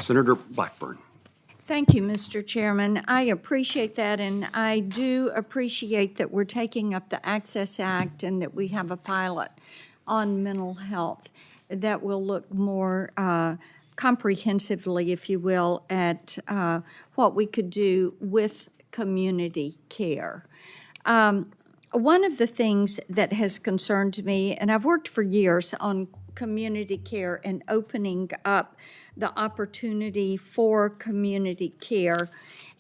Senator Blackburn. Thank you, Mr. Chairman. I appreciate that, and I do appreciate that we're taking up the Access Act and that we have a pilot on mental health that will look more comprehensively, if you will, at what we could do with community care. One of the things that has concerned me, and I've worked for years on community care and opening up the opportunity for community care.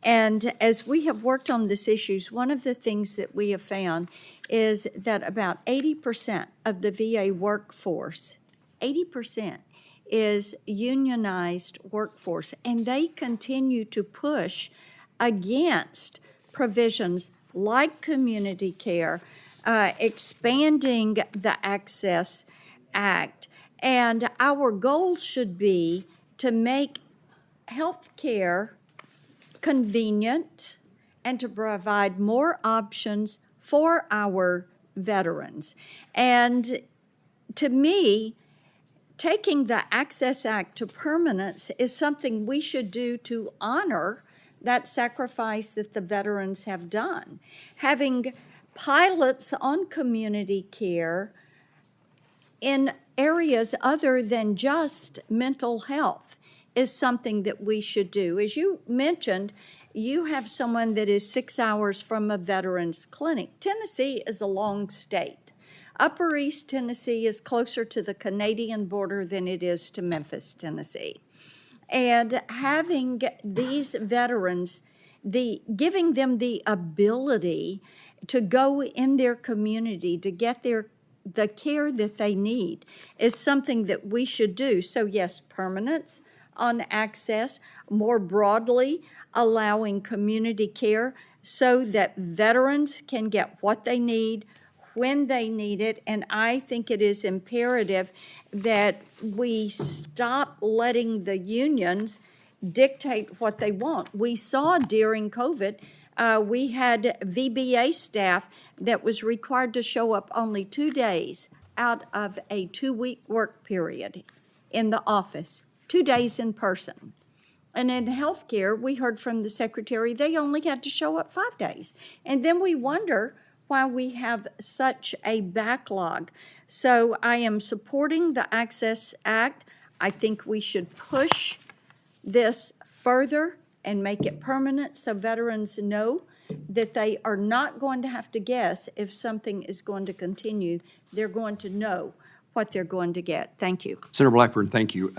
And as we have worked on these issues, one of the things that we have found is that about 80% of the VA workforce, 80% is unionized workforce, and they continue to push against provisions like community care, expanding the Access Act. And our goal should be to make health care convenient and to provide more options for our veterans. And to me, taking the Access Act to permanence is something we should do to honor that sacrifice that the veterans have done. Having pilots on community care in areas other than just mental health is something that we should do. As you mentioned, you have someone that is 6 hours from a veterans clinic. Tennessee is a long state. Upper East Tennessee is closer to the Canadian border than it is to Memphis, Tennessee. And having these veterans, giving them the ability to go in their community to get the care that they need is something that we should do. So yes, permanence on access, more broadly allowing community care so that veterans can get what they need when they need it. And I think it is imperative that we stop letting the unions dictate what they want. We saw during COVID, we had VBA staff that was required to show up only 2 days out of a 2-week work period in the office, 2 days in person. And in healthcare, we heard from the secretary, they only had to show up 5 days. And then we wonder why we have such a backlog. So I am supporting the Access Act. I think we should push this further and make it permanent so veterans know that they are not going to have to guess if something is going to continue. They're going to know what they're going to get. Thank you. Senator Blackburn, thank you.